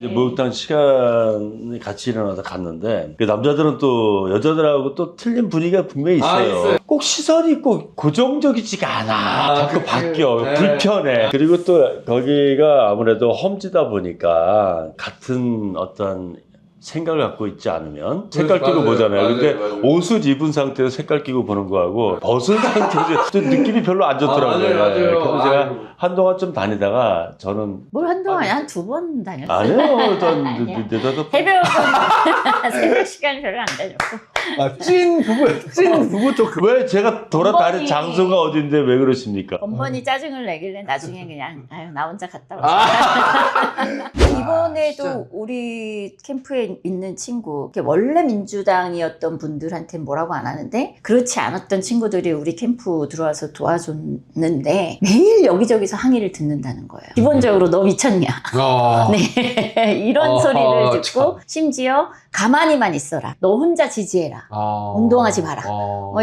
이제 목욕탕 시간이 같이 일어나서 갔는데 그 남자들은 또 여자들하고 또 틀린 분위기가 분명히 있어요. 있어요. 꼭 시선이 꼭 고정적이지가 않아. 자꾸 그치. 바뀌어. 네. 불편해. 그리고 또 거기가 아무래도 험지다 보니까 같은 어떤 생각을 갖고 있지 않으면 색깔 끼고 맞아요. 보잖아요. 맞아요. 근데 맞아요. 옷을 입은 상태에서 색깔 끼고 보는 거하고 벗은 상태에서 또 느낌이 별로 안 좋더라고요. 맞아요. 그래서 제가 아이고. 한동안 좀 다니다가 저는 뭘 한동안 한 2번 다녔어요. 아니요. 전 아니야. 내다도 새벽은 새벽 시간 별로 안 다녔고 찐 부부 쪽 왜 제가 돌아다닌 어머니. 장소가 어딘데 왜 그러십니까? 번번이 짜증을 내길래 나중에 그냥 아유 나 혼자 갔다 아. 왔어. 이번에도 진짜. 우리 캠프에 있는 친구 원래 민주당이었던 분들한테 뭐라고 안 하는데 그렇지 않았던 친구들이 우리 캠프 들어와서 도와줬는데 매일 여기저기서 항의를 듣는다는 거예요. 기본적으로 너 미쳤냐? 네 이런 소리를 듣고 참. 심지어 가만히만 있어라. 너 혼자 지지해라. 운동하지 마라.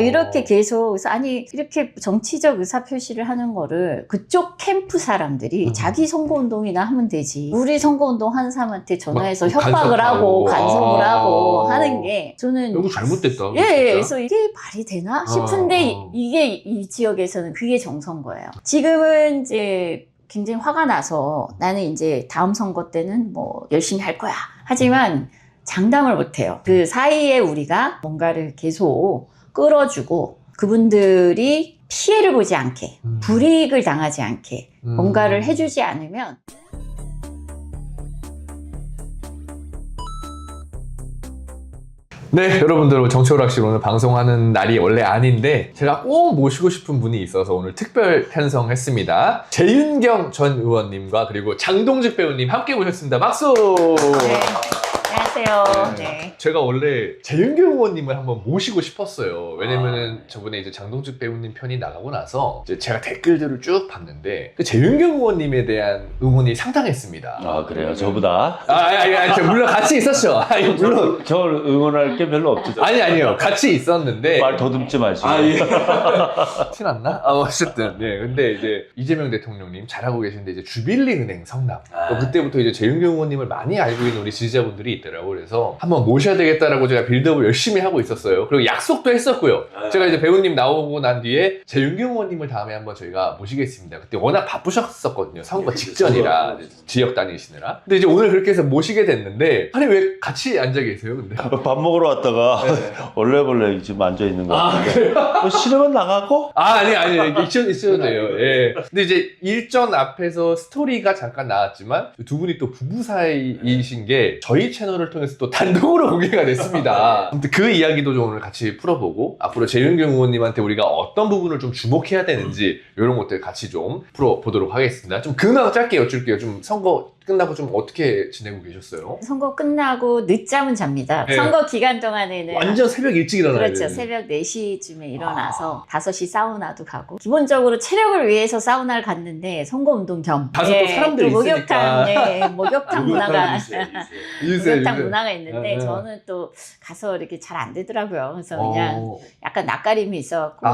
이렇게 계속 그래서 아니 이렇게 정치적 의사 표시를 하는 거를 그쪽 캠프 사람들이 자기 선거운동이나 하면 되지 우리 선거운동 하는 사람한테 전화해서 막 협박을 하고 간섭을 하고 하는 게 저는 이거 잘못됐다. 예, 진짜. 그래서 이게 말이 되나 싶은데 이게 이 지역에서는 그게 정서인 거예요. 지금은 이제 굉장히 화가 나서 나는 이제 다음 선거 때는 뭐 열심히 할 거야. 하지만 장담을 못 해요. 그 사이에 우리가 뭔가를 계속 끌어주고 그분들이 피해를 보지 않게 불이익을 당하지 않게 뭔가를 해주지 않으면 네, 여러분들 정치오락실 오늘 방송하는 날이 원래 아닌데 제가 꼭 모시고 싶은 분이 있어서 오늘 특별 편성했습니다. 재윤경 전 의원님과 그리고 장동직 배우님 함께 모셨습니다. 박수! 네. 안녕하세요. 네. 제가 원래 재윤경 의원님을 한번 모시고 싶었어요. 왜냐면은 저번에 이제 장동직 배우님 편이 나가고 나서 이제 제가 댓글들을 쭉 봤는데 그 재윤경 의원님에 대한 의문이 상당했습니다. 아 그래요? 저보다? 아니, 물론 같이 있었죠. 아니, 물론. 저를 응원할 게 별로 없죠. 아니요. 같이 있었는데. 말 더듬지 마시고. 예. 티났나? 어쨌든. 네. 근데 이제 이재명 대통령님 잘하고 계신데 이제 주빌리은행 성남. 또 그때부터 이제 재윤경 의원님을 많이 알고 있는 우리 지지자분들이 있더라고요. 그래서 한번 모셔야 되겠다라고 제가 빌드업을 열심히 하고 있었어요. 그리고 약속도 했었고요. 제가 이제 배우님 나오고 난 뒤에 재윤경 의원님을 다음에 한번 저희가 모시겠습니다. 그때 워낙 바쁘셨었거든요. 선거 직전이라 지역 다니시느라. 근데 이제 오늘 그렇게 해서 모시게 됐는데 아니 왜 같이 앉아 계세요? 근데 밥 먹으러 왔다가 원래벌레 지금 앉아 있는 거 같은데. 뭐 싫으면 나가고? 아니 있어도 돼요. 예. 근데 이제 일전 앞에서 스토리가 잠깐 나왔지만 두 분이 또 부부 사이이신 게 저희 채널을 통해서 또 단독으로 공개가 됐습니다. 아무튼 그 이야기도 좀 오늘 같이 풀어보고 앞으로 재윤경 의원님한테 우리가 어떤 부분을 좀 주목해야 되는지 이런 것들 같이 좀 풀어보도록 하겠습니다. 좀 근황 짧게 여쭐게요. 좀 선거 끝나고 좀 어떻게 지내고 계셨어요? 선거 끝나고 늦잠은 잡니다. 네. 선거 기간 동안에는 완전 새벽 일찍 일어나요. 그렇죠. 새벽 4시쯤에 일어나서 5시 사우나도 가고 기본적으로 체력을 위해서 사우나를 갔는데 선거운동 겸 가서 또 사람들이 또 있으니까. 목욕탕 문화가 목욕탕 있어요. 문화가 있는데 네. 저는 또 가서 이렇게 잘 안 되더라고요. 그래서 그냥 약간 낯가림이 있어갖고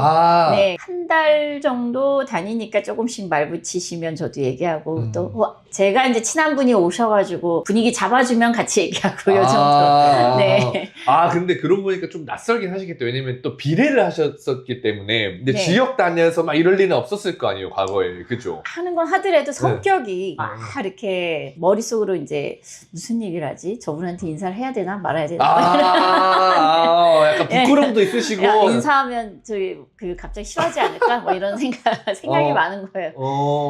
네, 한 달 정도 다니니까 조금씩 말 붙이시면 저도 얘기하고 또 제가 이제 친한 분이 오셔가지고 분위기 잡아주면 같이 얘기하고 요 정도. 네. 근데 그러고 보니까 좀 낯설긴 하시겠다. 왜냐면 또 비례를 하셨었기 때문에 근데 네. 지역 다녀서 막 이럴 리는 없었을 거 아니에요, 과거에. 그죠? 하는 건 하더라도 성격이 막 이렇게 머릿속으로 이제 무슨 얘기를 하지? 저분한테 인사를 해야 되나 말아야 되나? 약간 부끄럼도 있으시고. 야, 인사하면 저희 그 갑자기 싫어하지 않을까? 뭐 이런 생각이 많은 거예요.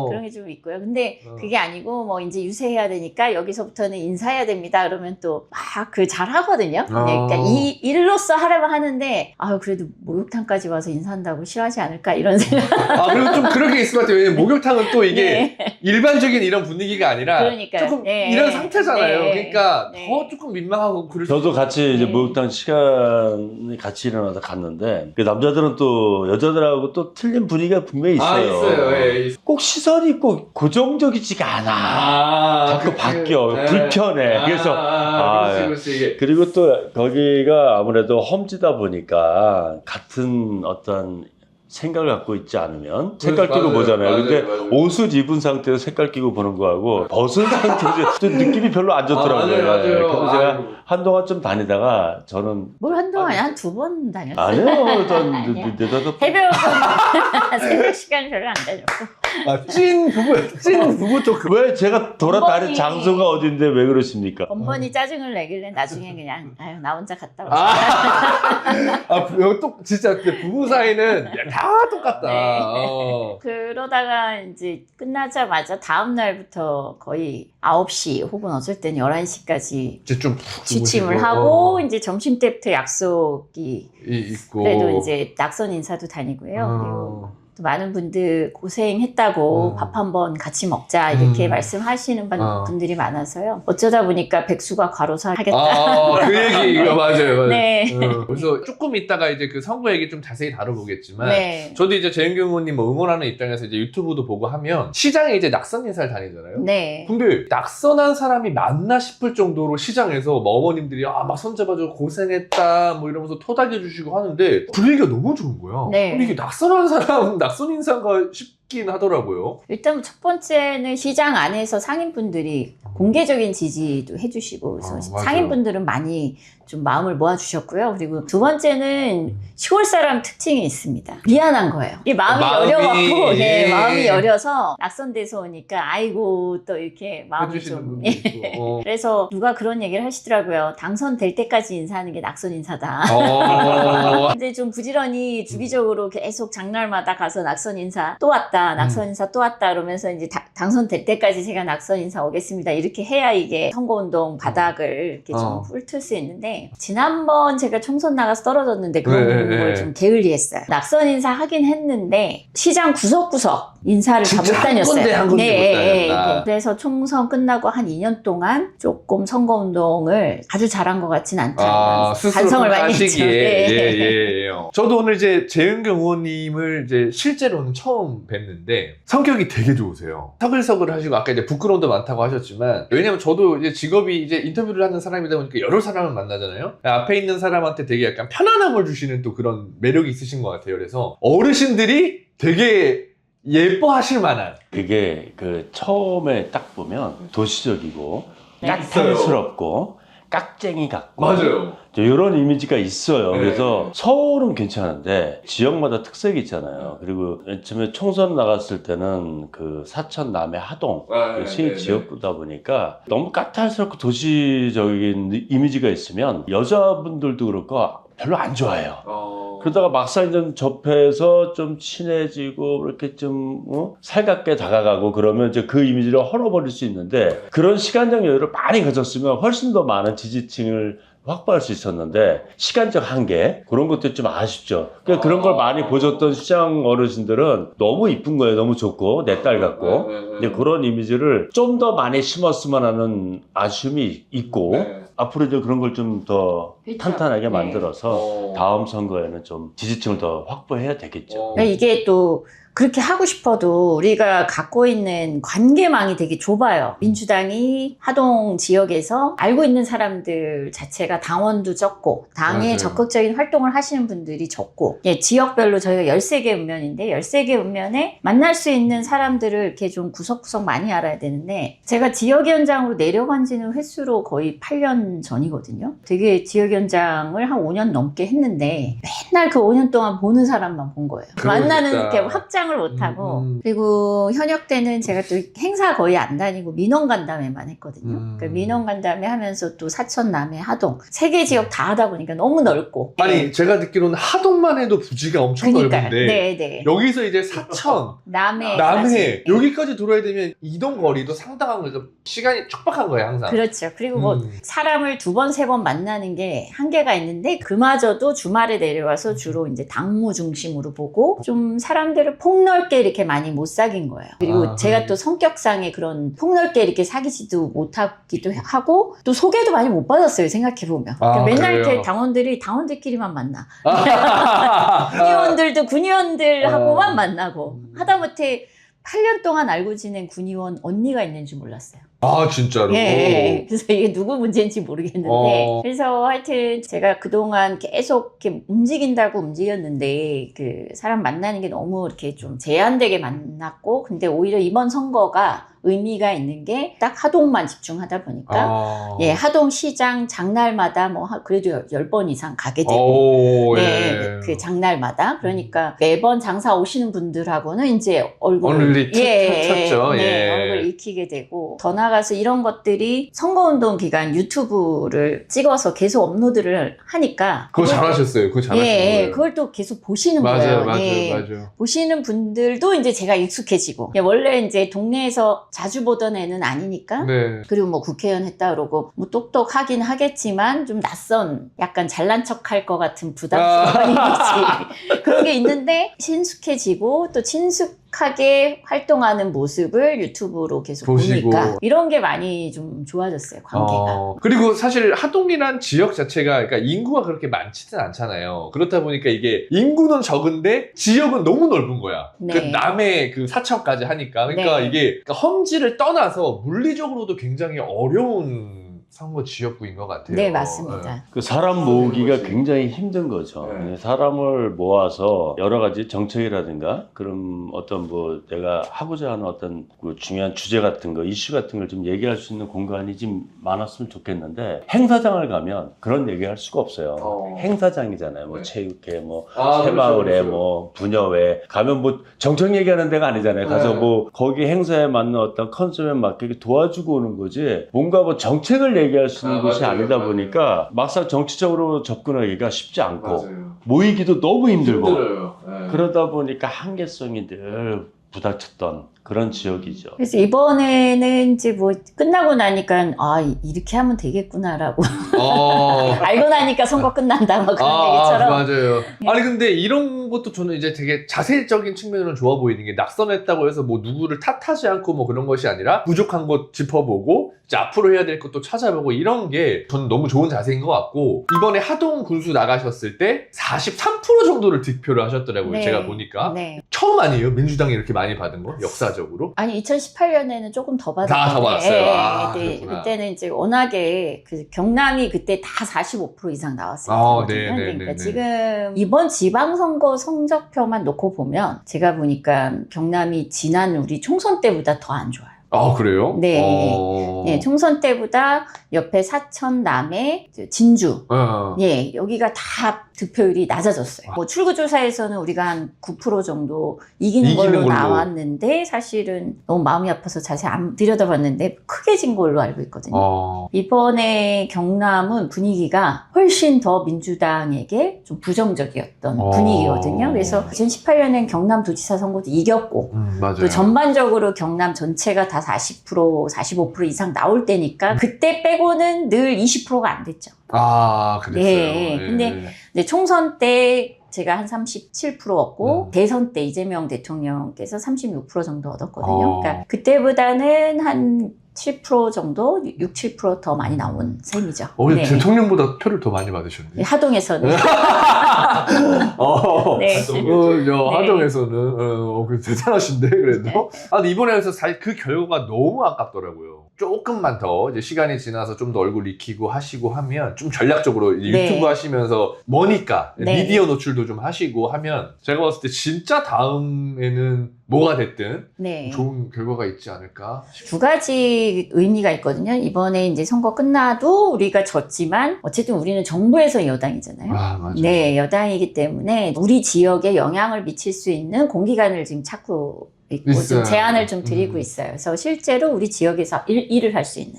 그런 게 좀 있고요. 근데 그게 아니고 뭐 이제 유세해야 되니까 여기서부터는 인사해야 됩니다. 그러면 또 막 그 잘하거든요. 그러니까 이 일로서 하려고 하는데 그래도 목욕탕까지 와서 인사한다고 싫어하지 않을까 이런 생각. 그리고 좀 그런 게 있을 것 같아요. 왜냐면 목욕탕은 또 이게 일반적인 이런 분위기가 아니라 그러니까요. 조금 네. 이런 상태잖아요. 네. 그러니까 네. 더 조금 민망하고 그럴 저도 같이 이제 네. 목욕탕 시간이 같이 일어나서 갔는데 그 남자들은 또 여자들하고 또 틀린 분위기가 분명히 있어요. 예. 꼭 시선이 꼭 고정적이지가 않아. 자꾸 바뀌어. 불편해. 그래서 그렇지. 이게. 그리고 또 거기가 아무래도 험지다 보니까 같은 어떤 생각을 갖고 있지 않으면 색깔 끼고 보잖아요. 근데 옷을 입은 상태에서 색깔 끼고 보는 거하고 벗은 상태에서 좀 느낌이 별로 안 좋더라고요. 맞아요. 그래서 제가 한동안 좀 다니다가 저는 뭘 한동안 한 2번 다녔어요. 아니요. 전 새벽은 새벽 시간 별로 안 다녔고. 찐 부부 쪽 왜 제가 돌아다닌 번번이- 장소가 어딘데 왜 그러십니까? 번번이 짜증을 내길래 나중에 그냥 아유 나 혼자 갔다 왔어. 여기 또 진짜 부부 사이는 다 똑같다. 네. 어. 그러다가 이제 끝나자마자 다음 날부터 거의 9시 혹은 어쩔 땐 11시까지 이제 좀 취침을 주무시고, 하고 이제 점심 때부터 약속이 있고. 그래도 이제 낙선 인사도 다니고요. 그리고 또 많은 분들 고생했다고 밥 한번 같이 먹자 이렇게 말씀하시는 분들이 많아서요. 어쩌다 보니까 백수가 과로사 하겠다. 그 얘기 이거 맞아요. 네. 그래서 조금 이따가 이제 그 선거 얘기 좀 자세히 다뤄보겠지만 네. 저도 이제 재윤경 의원님 뭐 응원하는 입장에서 이제 유튜브도 보고 하면 시장에 이제 낙선 인사를 다니잖아요. 네. 근데 낙선한 사람이 맞나 싶을 정도로 시장에서 뭐 어머님들이 막 손잡아주고 고생했다 뭐 이러면서 토닥여 주시고 하는데 분위기가 너무 좋은 거야. 네. 근데 이게 낙선한 사람 낙선 인사가 쉽긴 하더라고요. 일단 첫 번째는 시장 안에서 상인분들이 공개적인 지지도 해주시고 그래서 맞아요. 상인분들은 많이 좀 마음을 모아주셨고요. 그리고 두 번째는 시골 사람 특징이 있습니다. 미안한 거예요. 이 마음이 여려갖고 네, 마음이 여려서 낙선돼서 오니까 아이고 또 이렇게 마음이 해주시는 좀 분도 있고. 그래서 누가 그런 얘기를 하시더라고요. 당선될 때까지 인사하는 게 낙선 인사다. 근데 좀 부지런히 주기적으로 계속 장날마다 가서 낙선 인사 또 왔다, 낙선 인사 또 왔다 그러면서 이제 당선될 때까지 제가 낙선 인사 오겠습니다. 이렇게 해야 이게 선거운동 바닥을 이렇게 좀 훑을 수 있는데 지난번 제가 총선 나가서 떨어졌는데 그런 걸 좀 게을리했어요. 낙선 인사 하긴 했는데 시장 구석구석 인사를 다 못 다녔어요. 한 군데 못 다녔다. 그래서 총선 끝나고 한 2년 동안 조금 선거운동을 아주 잘한 것 같진 않다. 반성을 많이 했죠. 예. 저도 오늘 이제 재윤경 의원님을 이제 실제로는 처음 뵀는데 성격이 되게 좋으세요. 서글서글 하시고 아까 이제 부끄러움도 많다고 하셨지만 왜냐면 저도 이제 직업이 이제 인터뷰를 하는 사람이다 보니까 여러 사람을 만나잖아요. 앞에 있는 사람한테 되게 약간 편안함을 주시는 또 그런 매력이 있으신 것 같아요. 그래서 어르신들이 되게 예뻐하실 만한 그게 그 처음에 딱 보면 도시적이고 네. 까탈스럽고 깍쟁이 같고 맞아요. 이런 이미지가 있어요. 네. 그래서 서울은 괜찮은데 지역마다 특색이 있잖아요. 그리고 처음에 총선 나갔을 때는 그 사천 남해 하동 그 시내 지역구다 보니까 너무 까탈스럽고 도시적인 이미지가 있으면 여자분들도 그렇고 별로 안 좋아해요. 그러다가 막상 이제 접해서 좀 친해지고 이렇게 좀 살갑게 다가가고 그러면 이제 그 이미지를 헐어버릴 수 있는데 그런 시간적 여유를 많이 가졌으면 훨씬 더 많은 지지층을 확보할 수 있었는데 시간적 한계 그런 것도 좀 아쉽죠. 그러니까 그런 걸 많이 보셨던 시장 어르신들은 너무 이쁜 거예요. 너무 좋고 내 딸 같고 근데 그런 이미지를 좀 더 많이 심었으면 하는 아쉬움이 있고 앞으로 이제 그런 걸 좀 더 탄탄하게 만들어서 다음 선거에는 좀 지지층을 더 확보해야 되겠죠. 이게 또 그렇게 하고 싶어도 우리가 갖고 있는 관계망이 되게 좁아요. 민주당이 하동 지역에서 알고 있는 사람들 자체가 당원도 적고 당에 맞아요. 적극적인 활동을 하시는 분들이 적고 지역별로 저희가 13개 읍면인데 13개 읍면에 만날 수 있는 사람들을 이렇게 좀 구석구석 많이 알아야 되는데 제가 지역위원장으로 내려간 지는 횟수로 거의 8년 전이거든요. 되게 지역위원장을 한 5년 넘게 했는데 맨날 그 5년 동안 보는 사람만 본 거예요. 만나는 이렇게 확장 을 못하고 그리고 현역 때는 제가 또 행사 거의 안 다니고 민원 간담회만 했거든요. 그 민원 간담회 하면서 또 사천 남해 하동 3개 지역 다 하다 보니까 너무 넓고 아니 제가 듣기로는 하동만 해도 부지가 엄청 그러니까요. 넓은데 네. 여기서 이제 사천 남해 여기까지 돌아야 되면 이동 거리도 상당한 거죠. 시간이 촉박한 거예요 항상. 그렇죠. 그리고 뭐 사람을 2번, 3번 만나는 게 한계가 있는데 그마저도 주말에 내려와서 주로 이제 당무 중심으로 보고 좀 사람들을 폭넓게 이렇게 많이 못 사귄 거예요. 그리고 제가 또 성격상에 그런 폭넓게 이렇게 사귀지도 못하기도 하고 또 소개도 많이 못 받았어요. 생각해보면. 그러니까 맨날 이렇게 당원들끼리만 만나. 군의원들도 군의원들하고만 만나고 하다못해 8년 동안 알고 지낸 군의원 언니가 있는 줄 몰랐어요. 아, 진짜로? 예. 그래서 이게 누구 문제인지 모르겠는데. 그래서 하여튼 제가 그동안 계속 이렇게 움직인다고 움직였는데, 그 사람 만나는 게 너무 이렇게 좀 제한되게 만났고, 근데 오히려 이번 선거가 의미가 있는 게 딱 하동만 집중하다 보니까 예, 하동 시장 장날마다 뭐 그래도 10번 이상 가게 되고 네, 그 장날마다 그러니까 매번 장사 오시는 분들하고는 이제 얼굴을 쳤죠. 네, 얼굴 익히게 되고 더 나아가서 이런 것들이 선거운동 기간 유튜브를 찍어서 계속 업로드를 하니까 그거 잘하셨어요. 그거 잘하신 거예요. 그걸 또 계속 보시는 맞아요, 거예요. 맞아요. 보시는 분들도 이제 제가 익숙해지고 원래 이제 동네에서 자주 보던 애는 아니니까 네. 그리고 뭐 국회의원 했다 그러고 뭐 똑똑하긴 하겠지만 좀 낯선 약간 잘난 척할 것 같은 부담스러운 이미지 그런 게 있는데 친숙해지고 또 친숙하게 활동하는 모습을 유튜브로 계속 보시고. 보니까 이런 게 많이 좀 좋아졌어요, 관계가. 그리고 사실 하동이란 지역 자체가 그러니까 인구가 그렇게 많지는 않잖아요. 그렇다 보니까 이게 인구는 적은데 지역은 너무 넓은 거야. 네. 그 남의 그 사천까지 하니까 그러니까 네. 이게 그러니까 험지를 떠나서 물리적으로도 굉장히 어려운 선거 지역구인 것 같아요. 네, 맞습니다. 그 사람 모으기가 굉장히 힘든 거죠. 네. 사람을 모아서 여러 가지 정책이라든가 그런 어떤 뭐 내가 하고자 하는 어떤 그 중요한 주제 같은 거, 이슈 같은 걸 좀 얘기할 수 있는 공간이 좀 많았으면 좋겠는데 행사장을 가면 그런 얘기할 수가 없어요. 행사장이잖아요. 뭐 네. 체육회, 뭐 그렇죠, 새마을회, 그렇죠. 뭐 분여회 가면 뭐 정책 얘기하는 데가 아니잖아요. 가서 네. 뭐 거기 행사에 맞는 어떤 컨셉에 맞게 도와주고 오는 거지. 뭔가 뭐 정책을 얘기할 수 있는 곳이 맞아요, 아니다 맞아요. 보니까 막상 정치적으로 접근하기가 쉽지 않고 맞아요. 모이기도 너무 힘들고 힘들어요. 네. 그러다 보니까 한계성이 늘 부닥쳤던 그런 지역이죠. 그래서 이번에는 이제 뭐 끝나고 나니까 아 이렇게 하면 되겠구나라고 알고 나니까 선거 끝난다 뭐 그런 얘기처럼 맞아요. 아니 근데 이런 것도 저는 이제 되게 자세적인 측면으로 좋아 보이는 게 낙선했다고 해서 뭐 누구를 탓하지 않고 뭐 그런 것이 아니라 부족한 것 짚어보고 이제 앞으로 해야 될 것도 찾아보고 이런 게 저는 너무 좋은 자세인 것 같고 이번에 하동 군수 나가셨을 때 43% 정도를 득표를 하셨더라고요. 네. 제가 보니까 네. 처음 아니에요? 민주당이 이렇게 많이 받은 거? 역사적으로? 아니 2018년에는 조금 더 받았는데 더 받았어요. 네, 그렇구나. 그때는 이제 워낙에 그 경남이 그때 다 45% 이상 나왔을 때거든요. 네, 네, 그러니까 네, 네. 지금 이번 지방선거 성적표만 놓고 보면 제가 보니까 경남이 지난 우리 총선 때보다 더 안 좋아요. 아 그래요? 네. 네, 총선 때보다 옆에 사천, 남해, 진주 예, 여기가 다 득표율이 낮아졌어요. 뭐 출구조사에서는 우리가 한 9% 정도 이기는 걸로 나왔는데 사실은 너무 마음이 아파서 자세히 안 들여다봤는데 크게 진 걸로 알고 있거든요. 이번에 경남은 분위기가 훨씬 더 민주당에게 좀 부정적이었던 분위기거든요. 그래서 2018년엔 경남도지사 선거도 이겼고 맞아요. 또 전반적으로 경남 전체가 다 40%, 45% 이상 나올 때니까 그때 빼고는 늘 20%가 안 됐죠. 아, 그랬어요. 네, 근데 이제 총선 때 제가 한 37% 얻고 대선 때 이재명 대통령께서 36% 정도 얻었거든요. 그러니까 그때보다는 한 7% 정도, 6, 7% 많이 나온 셈이죠. 네. 대통령보다 표를 더 많이 받으셨네. 하동에서는. 네. 하동에서는 대단하신데 그래도. 네. 아, 근데 이번에 해서 사실 그 결과가 너무 아깝더라고요. 조금만 더 이제 시간이 지나서 좀 더 얼굴 익히고 하시고 하면 좀 전략적으로 이제 네. 유튜브 하시면서 뭐니까 네. 미디어 노출도 좀 하시고 하면 제가 봤을 때 진짜 다음에는 뭐가 됐든 네. 좋은 결과가 있지 않을까 싶어요. 두 가지 의미가 있거든요. 이번에 이제 선거 끝나도 우리가 졌지만 어쨌든 우리는 정부에서 여당이잖아요. 아, 맞아요. 네, 여당이기 때문에 우리 지역에 영향을 미칠 수 있는 공기관을 지금 찾고 있고 있어요. 좀 제안을 좀 드리고 있어요. 그래서 실제로 우리 지역에서 일을 할 수 있는.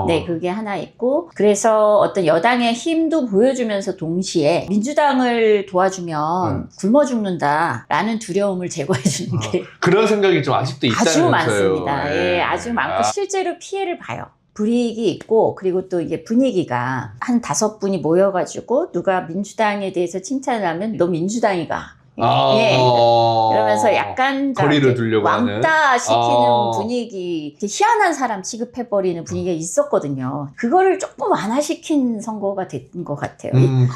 네, 그게 하나 있고 그래서 어떤 여당의 힘도 보여주면서 동시에 민주당을 도와주면 굶어 죽는다라는 두려움을 제거해 주는 게 그런 생각이 좀 아직도 아주 있다면서요. 많습니다. 예, 아주 많고 실제로 피해를 봐요. 불이익이 있고 그리고 또 이게 분위기가 한 5분이 모여가지고 누가 민주당에 대해서 칭찬을 하면 너 민주당이가 예. 이러면서 약간 거리를 두려고 왕따 시키는 하는. 분위기, 이렇게 희한한 사람 취급해버리는 분위기가 있었거든요. 그거를 조금 완화시킨 선거가 된 것 같아요.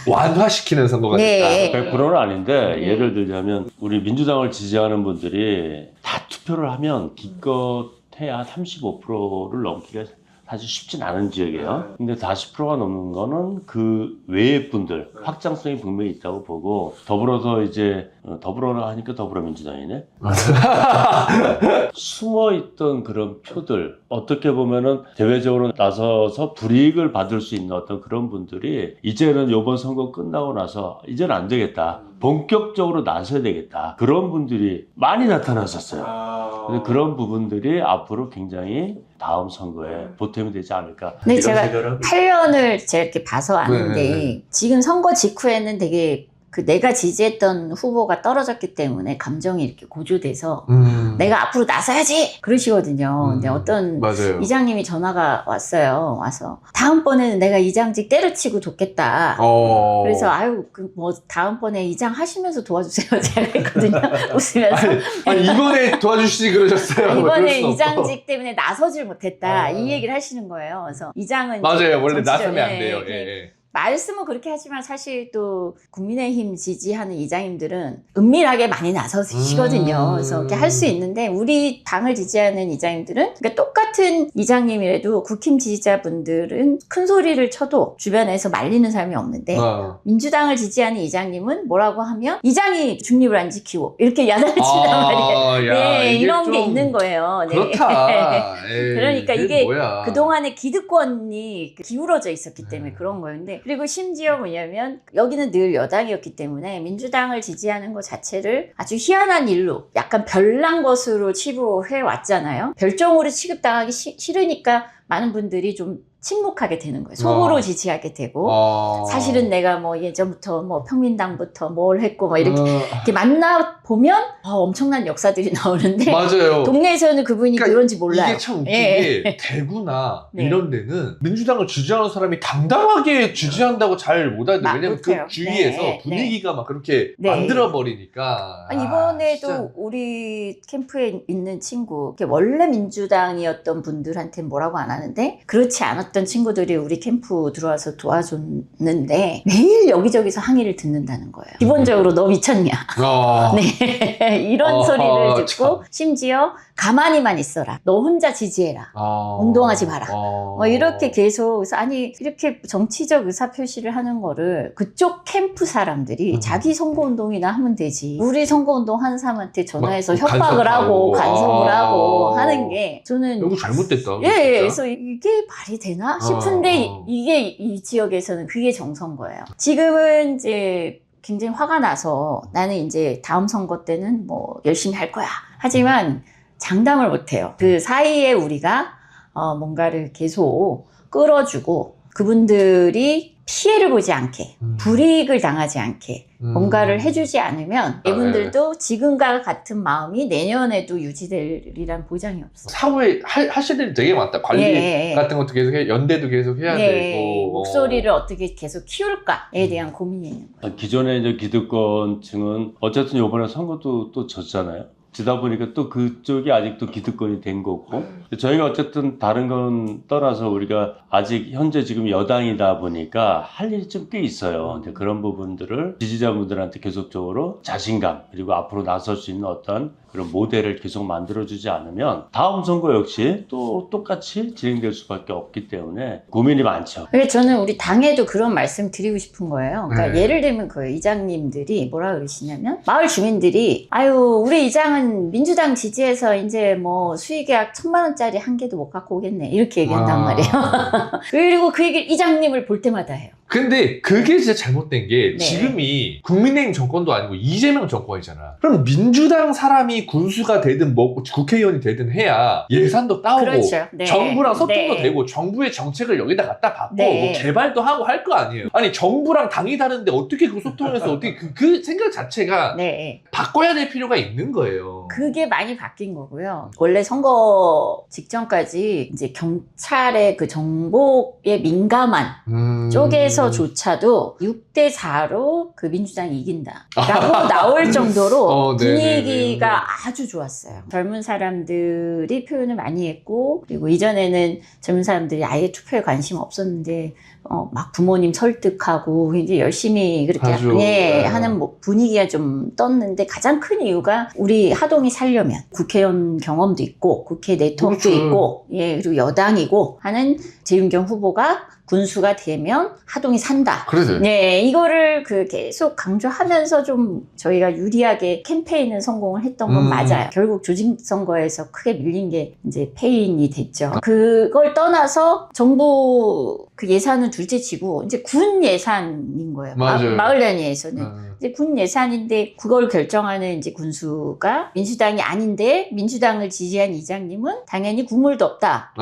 완화시키는 선거가 네. 됐다. 100%는 아닌데 네. 예를 들자면 우리 민주당을 지지하는 분들이 다 투표를 하면 기껏 해야 35%를 넘기가 사실 쉽진 않은 지역이에요. 근데 40%가 넘는 거는 그 외의 분들 확장성이 분명히 있다고 보고, 더불어서 이제 더불어라 하니까 더불어민주당이네. 숨어있던 그런 표들, 어떻게 보면은 대외적으로 나서서 불이익을 받을 수 있는 어떤 그런 분들이 이제는 이번 선거 끝나고 나서 이제는 안 되겠다, 본격적으로 나서야 되겠다, 그런 분들이 많이 나타났었어요. 근데 그런 부분들이 앞으로 굉장히 다음 선거에 보탬이 되지 않을까. 근데 이런 제가 생각을 하고 8년을 제가 이렇게 봐서 아는데 네. 지금 선거 직후에는 되게 그 내가 지지했던 후보가 떨어졌기 때문에 감정이 이렇게 고조돼서 내가 앞으로 나서야지 그러시거든요. 근데 어떤 맞아요. 이장님이 전화가 왔어요. 와서 다음번에는 내가 이장직 때려치고 돕겠다. 그래서 아유 그 뭐 다음번에 이장 하시면서 도와주세요. 제가 그랬거든요. 웃으면서 아니 이번에 도와주시지 그러셨어요. 이번에 그럴 수 없고. 이장직 때문에 나서질 못했다 이 얘기를 하시는 거예요. 그래서 이장은 이제 맞아요. 원래 정치적- 나서면 안 예, 돼요. 예. 예. 말씀은 그렇게 하지만 사실 또 국민의힘 지지하는 이장님들은 은밀하게 많이 나서시거든요. 그래서 이렇게 할 수 있는데 우리 당을 지지하는 이장님들은 그러니까 똑같은 이장님이라도 국힘 지지자분들은 큰 소리를 쳐도 주변에서 말리는 사람이 없는데 민주당을 지지하는 이장님은 뭐라고 하면 이장이 중립을 안 지키고 이렇게 야단을 친단 말이에요. 네, 이런 게 있는 거예요. 네. 그렇다. 에이, 그러니까 이게 뭐야. 그동안에 기득권이 기울어져 있었기 때문에 그런 거였는데, 그리고 심지어 뭐냐면 여기는 늘 여당이었기 때문에 민주당을 지지하는 것 자체를 아주 희한한 일로 약간 별난 것으로 치부해 왔잖아요. 별종으로 취급당하기 싫으니까 많은 분들이 좀 침묵하게 되는 거예요. 속으로 지지하게 되고 사실은 내가 뭐 예전부터 뭐 평민당부터 뭘 했고 뭐 이렇게 만나 보면 엄청난 역사들이 나오는데 맞아요. 동네에서는 그분이 그러니까 그런지 몰라요. 이게 참 웃긴 예. 게 대구나 네. 이런 데는 민주당을 지지하는 사람이 당당하게 지지한다고 잘 못하는데 왜냐면 못해요. 그 주위에서 네. 분위기가 막 그렇게 네. 만들어버리니까. 아니, 이번에도 진짜. 우리 캠프에 있는 친구, 이렇게 원래 민주당이었던 분들한테 뭐라고 안 하는데 그렇지 않았던 친구들이 우리 캠프 들어와서 도와줬는데 매일 여기저기서 항의를 듣는다는 거예요. 기본적으로 너 미쳤냐? 네. 이런 소리를 듣고 참. 심지어 가만히만 있어라. 너 혼자 지지해라. 운동하지 마라. 이렇게 계속 그래서 아니 이렇게 정치적 의사표시를 하는 거를 그쪽 캠프 사람들이 자기 선거운동이나 하면 되지. 우리 선거운동 하는 사람한테 전화해서 막 협박을 하고 간섭을 하고 아. 하는 게 저는 이거 잘못됐다. 예, 진짜. 그래서 이게 말이 되나 싶은데 이게 이 지역에서는 그게 정서인 거예요. 지금은 이제 굉장히 화가 나서 나는 이제 다음 선거 때는 뭐 열심히 할 거야. 하지만 장담을 못 해요. 그 사이에 우리가 뭔가를 계속 끌어주고 그분들이 피해를 보지 않게 불이익을 당하지 않게 뭔가를 해주지 않으면 이분들도 지금과 같은 마음이 내년에도 유지되리란 보장이 없어. 사후에 하실 일이 되게 많다. 관리 예. 같은 것도 계속 해, 연대도 계속 해야 네, 되고. 목소리를 어떻게 계속 키울까에 대한 고민이 있는 거예요. 기존의 이제 기득권층은 어쨌든 이번에 선거도 또 졌잖아요. 지다 보니까 또 그쪽이 아직도 기득권이 된 거고, 저희가 어쨌든 다른 건 떠나서 우리가 아직 현재 지금 여당이다 보니까 할 일이 좀 꽤 있어요. 근데 그런 부분들을 지지자분들한테 계속적으로 자신감 그리고 앞으로 나설 수 있는 어떤 그런 모델을 계속 만들어주지 않으면 다음 선거 역시 또 똑같이 진행될 수밖에 없기 때문에 고민이 많죠. 그래서 저는 우리 당에도 그런 말씀 드리고 싶은 거예요. 그러니까 네. 예를 들면 그 이장님들이 뭐라 그러시냐면 마을 주민들이 아유 우리 이장은 민주당 지지해서 이제 뭐 수의계약 1,000만 원짜리 한 개도 못 갖고 오겠네 이렇게 얘기한단 말이에요. 그리고 그 얘기를 이장님을 볼 때마다 해요. 근데 그게 진짜 잘못된 게 네. 지금이 국민의힘 정권도 아니고 이재명 정권이잖아. 그럼 민주당 사람이 군수가 되든 뭐 국회의원이 되든 해야 예산도 따오고 그렇죠. 네. 정부랑 소통도 네. 되고 정부의 정책을 여기다 갖다 받고 네. 뭐 개발도 하고 할 거 아니에요. 아니 정부랑 당이 다른데 어떻게 그 소통해서 어떻게 그 생각 자체가 네. 바꿔야 될 필요가 있는 거예요. 그게 많이 바뀐 거고요. 원래 선거 직전까지 이제 경찰의 그 정보에 민감한 쪽에서 중에서조차도 6대4로 그 민주당이 이긴다라고 나올 정도로 분위기가 아주 좋았어요. 젊은 사람들이 표현을 많이 했고, 그리고 이전에는 젊은 사람들이 아예 투표에 관심 없었는데 막 부모님 설득하고 이제 열심히 그렇게 하는 뭐 분위기가 좀 떴는데, 가장 큰 이유가 우리 하동이 살려면 국회의원 경험도 있고 국회 네트워크도 있고 그리고 여당이고 하는 재윤경 후보가 군수가 되면 하동이 산다. 그래서 이거를 계속 강조하면서 좀 저희가 유리하게 캠페인은 성공을 했던 건 맞아요. 결국 조직선거에서 크게 밀린 게 이제 패인이 됐죠. 그걸 떠나서 정부 그 예산은 둘째치고 이제 군 예산인 거예요. 마을 단위에서는 이제 군 예산인데 그걸 결정하는 이제 군수가 민주당이 아닌데, 민주당을 지지한 이장님은 당연히 국물도 없다.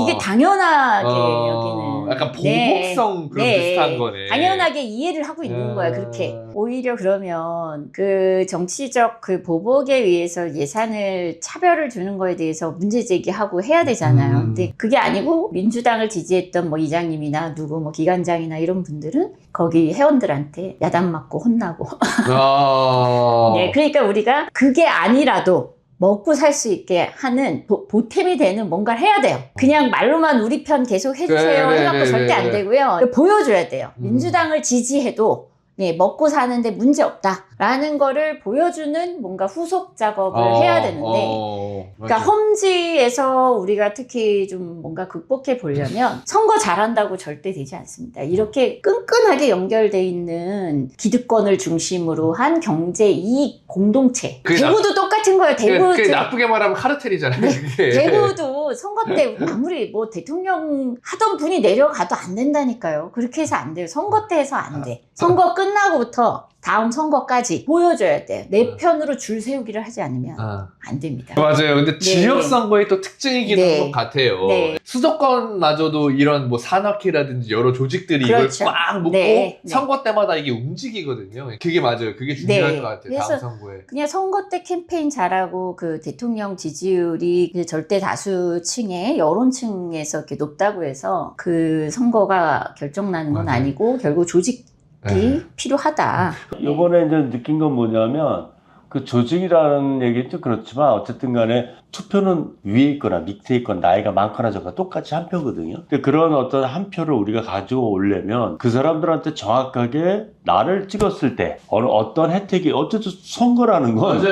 이게 당연하게 여기는 약간 보복성 그런 비슷한 거네. 당연하게 이해를 하고 있는 거야. 그렇게 오히려 그러면 그 정치적 그 보복에 의해서 예산을 차별을 두는 거에 대해서 문제 제기하고 해야 되잖아요. 근데 그게 아니고 민주당을 지지했던 뭐 이장님이나 누구 뭐 기관장이나 이런 분들은 거기 회원들한테 야단 맞고 혼나고. 그러니까 우리가 그게 아니라도 먹고 살 수 있게 하는 보탬이 되는 뭔가를 해야 돼요. 그냥 말로만 우리 편 계속 해주세요 해갖고 절대 안 되고요. 보여줘야 돼요. 민주당을 지지해도 먹고 사는데 문제 없다라는 거를 보여주는 뭔가 후속 작업을 해야 되는데, 그러니까 험지에서 우리가 특히 좀 뭔가 극복해 보려면 선거 잘한다고 절대 되지 않습니다. 이렇게 끈끈하게 연결돼 있는 기득권을 중심으로 한 경제 이익 공동체. 대구도 똑같은 거예요. 대구 나쁘게 말하면 카르텔이잖아요. 대구도 선거 때 아무리 뭐 대통령 하던 분이 내려가도 안 된다니까요. 그렇게 해서 안 돼요. 선거 때 해서 안 돼. 선거 끝나고부터 다음 선거까지 보여줘야 돼요. 내 편으로 줄 세우기를 하지 않으면 안 됩니다. 맞아요. 근데 지역 선거의 또 특징이긴 한 것 같아요. 수도권마저도 이런 뭐 산악회라든지 여러 조직들이 이걸 꽉 묶고 선거 때마다 이게 움직이거든요. 그게 맞아요. 그게 중요할 것 같아요. 다음 선거에. 그냥 선거 때 캠페인 잘하고 그 대통령 지지율이 절대 다수층의 여론층에서 이렇게 높다고 해서 그 선거가 결정나는 건 아니고 결국 조직 필요하다. 이번에 이제 느낀 건 뭐냐면, 그 조직이라는 얘기는 좀 그렇지만 어쨌든 간에 투표는 위에 있거나 밑에 있거나 나이가 많거나 적거나 똑같이 한 표거든요. 근데 그런 어떤 한 표를 우리가 가지고 오려면 그 사람들한테 정확하게 나를 찍었을 때 어떤 혜택이, 어쨌든 선거라는 건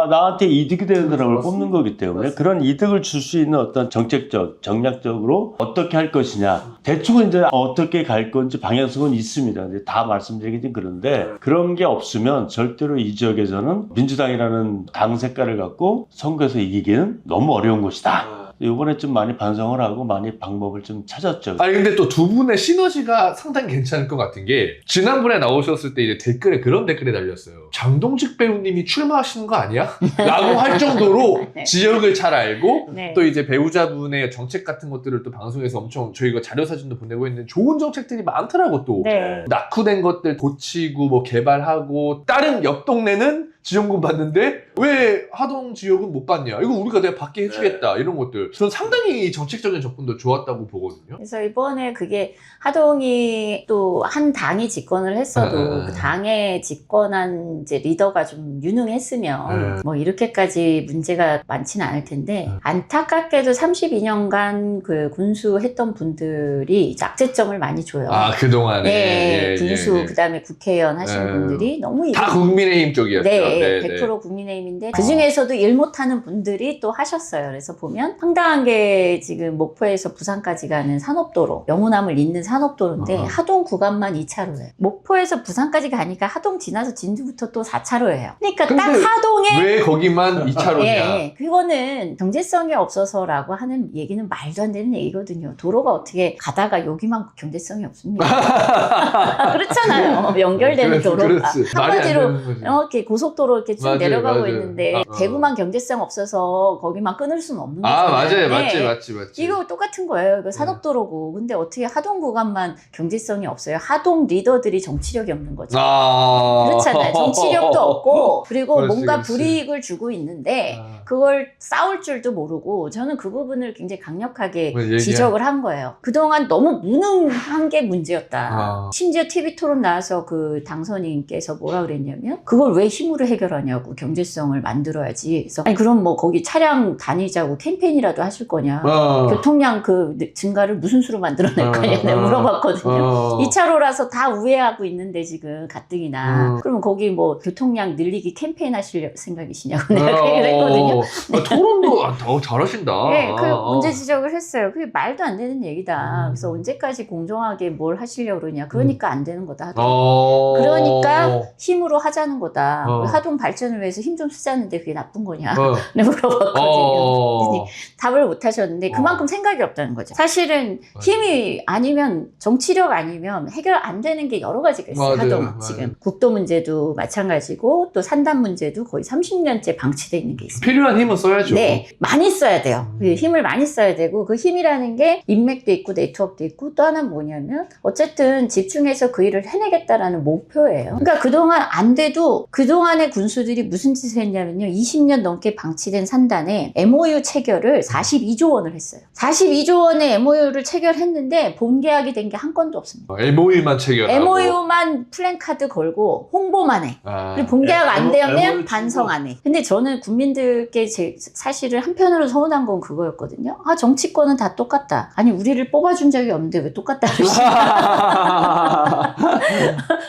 나한테 이득이 되는 사람을 뽑는 거기 때문에 그런 이득을 줄 수 있는 어떤 정책적, 정략적으로 어떻게 할 것이냐, 대충은 이제 어떻게 갈 건지 방향성은 있습니다. 근데 다 말씀드리긴 좀 그런데, 그런 게 없으면 절대로 이 지역에서는 민주당이라는 당 색깔을 갖고 선거에서 이기기는 너무 어려운 것이다. 이번에 좀 많이 반성을 하고 많이 방법을 좀 찾았죠. 아니 근데 또 두 분의 시너지가 상당히 괜찮을 것 같은 게, 지난번에 나오셨을 때 이제 댓글에 그런 댓글이 달렸어요. 장동직 배우님이 출마하시는 거 아니야? 라고 할 정도로 지역을 잘 알고 또 이제 배우자분의 정책 같은 것들을 또 방송에서 엄청 저희가 자료 사진도 보내고 있는 좋은 정책들이 많더라고. 또 낙후된 것들 고치고 뭐 개발하고, 다른 옆 동네는 지원금 받는데 왜 하동 지역은 못 받냐, 이거 우리가 내가 받게 해주겠다, 이런 것들 저는 상당히 정책적인 접근도 좋았다고 보거든요. 그래서 이번에 그게 하동이 또 한 당이 집권을 했어도 그 당의 집권한 이제 리더가 좀 유능했으면 뭐 이렇게까지 문제가 많지는 않을 텐데, 안타깝게도 32년간 그 군수했던 분들이 낙제점을 많이 줘요. 그동안에 군수 그다음에 국회의원 하신 분들이 너무 다 국민의힘 쪽이었죠. 100% 국민의힘인데 그 중에서도 일 못하는 분들이 또 하셨어요. 그래서 보면 황당한 게, 지금 목포에서 부산까지 가는 산업도로, 영호남을 잇는 산업도로인데 하동 구간만 2차로예요. 목포에서 부산까지 가니까 하동 지나서 진주부터 또 4차로예요. 그러니까 딱 하동에 왜 거기만 2차로냐? 그거는 경제성이 없어서라고 하는 얘기는 말도 안 되는 얘기거든요. 도로가 어떻게 가다가 여기만 경제성이 없습니까? 그렇잖아요. 연결되는 도로가 한마디로 이렇게 고속도로 이렇게 쭉 내려가고 했는데 대구만 경제성 없어서 거기만 끊을 수는 없는 거잖아요. 맞아요. 네. 맞지. 이거 똑같은 거예요. 이거 산업도로고. 근데 어떻게 하동 구간만 경제성이 없어요? 하동 리더들이 정치력이 없는 거죠. 그렇잖아요. 정치력도 없고 그리고 그렇지, 뭔가 그렇지. 불이익을 주고 있는데 그걸 싸울 줄도 모르고 저는 그 부분을 굉장히 강력하게 지적을 한 거예요. 그동안 너무 무능한 게 문제였다. 심지어 TV 토론 나와서 그 당선인께서 뭐라 그랬냐면 그걸 왜 힘으로 해결하냐고 경제성을 만들어야지. 그래서 아니 그럼 뭐 거기 차량 다니자고 캠페인이라도 하실 거냐. 교통량 그 증가를 무슨 수로 만들어낼 거냐 내가 물어봤거든요. 2차로라서 다 우회하고 있는데 지금 가뜩이나 그러면 거기 뭐 교통량 늘리기 캠페인 하실 생각이시냐고 내가 그 얘기를 했거든요. 토론도 더 잘하신다. 네, 그 문제 지적을 했어요. 그게 말도 안 되는 얘기다. 그래서 언제까지 공정하게 뭘 하시려고 그러냐. 그러니까 안 되는 거다. 하더라고요. 그러니까 힘으로 하자는 거다. 하동 발전을 위해서 힘 좀 쓰자는데 그게 나쁜 거냐. 네, 물어봤거든요. 답을 못 하셨는데 그만큼 생각이 없다는 거죠. 사실은 힘이 아니면 정치력 아니면 해결 안 되는 게 여러 가지가 있어요. 하동 지금 국도 문제도 마찬가지고 또 산단 문제도 거의 30년째 방치되어 있는 게 있습니다. 필요한 힘은 써야죠. 네, 많이 써야 돼요. 그 힘을 많이 써야 되고 그 힘이라는 게 인맥도 있고 네트워크도 있고 또 하나는 뭐냐면 어쨌든 집중해서 그 일을 해내겠다라는 목표예요. 그러니까 그동안 안 돼도 그동안의 군수들이 무슨 짓을 했냐면요. 20년 넘게 방치된 산단에 MOU 체결을 42조 원을 했어요. 42조 원의 MOU를 체결했는데 본계약이 된 게 한 건도 없습니다. MOU만 체결하고 MOU만 플랜카드 걸고 홍보만 해. 그리고 본계약 안 되면 반성 안 해. 근데 저는 국민들께 사실은 한편으로 서운한 건 그거였거든요. 아, 정치권은 다 똑같다. 아니, 우리를 뽑아준 적이 없는데 왜 똑같다 그러시냐.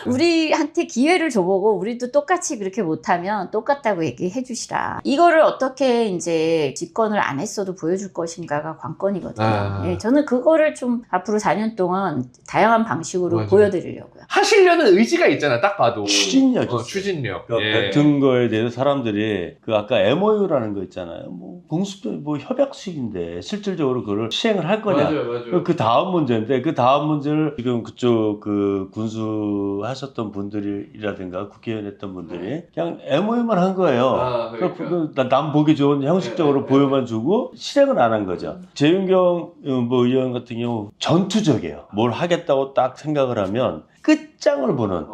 우리한테 기회를 줘보고 우리도 똑같이 그렇게 못하면 똑같다고 얘기해 주시라. 이거를 어떻게 이제 집권을 안 했어도 보여줄 것인가가 관건이거든요. 예, 저는 그거를 좀 앞으로 4년 동안 다양한 방식으로 맞아요. 보여드리려고요. 하시려는 의지가 있잖아. 딱 봐도 추진력이 추진력. 그러니까 뱉은 거에 대해서 사람들이 그 아까 MOU라는 거 있잖아요. 뭐 공수도 뭐 협약식인데 실질적으로 그걸 시행을 할 거냐. 맞아요. 그 다음 문제인데 그 다음 문제를 지금 그쪽 그 군수 하셨던 분들이라든가 국회의원 했던 분들이 그냥 MOU만 한 거예요. 그러니까 남 보기 좋은 형식적으로 보여만 주고 실행은 안 한 거죠. 재윤경 뭐 의원 같은 경우 전투적이에요. 뭘 하겠다고 딱 생각을 하면 끝장을 보는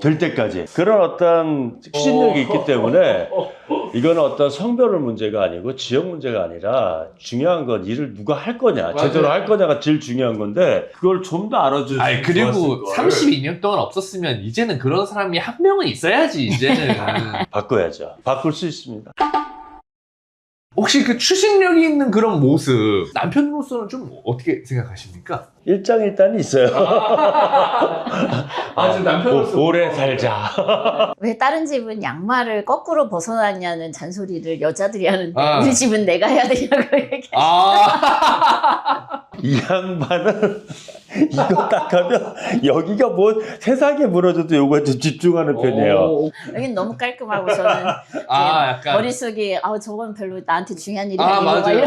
될 때까지 그런 어떤 추진력이 있기 때문에 이거는 어떤 성별의 문제가 아니고 지역 문제가 아니라 중요한 건 일을 누가 할 거냐 제대로 할 거냐가 제일 중요한 건데 그걸 좀 더 알아줄 수 그리고 있었을 걸. 32년 동안 없었으면 이제는 그런 사람이 한 명은 있어야지. 이제는 바꿔야죠. 바꿀 수 있습니다. 혹시 그 추진력이 있는 그런 모습 남편으로서는 좀 어떻게 생각하십니까? 일장일단이 있어요. 지금 남편으로서 오래 살자. 왜 다른 집은 양말을 거꾸로 벗어났냐는 잔소리를 여자들이 하는데 아. 우리 집은 내가 해야 되냐고 얘기해. 이 양반은 이거 딱 하면 여기가 뭐 세상에 무너져도 요거에 좀 집중하는 편이에요. 여긴 너무 깔끔하고 저는 약간 머릿속에 저건 별로 나한테 중요한 일이 아니고 맞아요.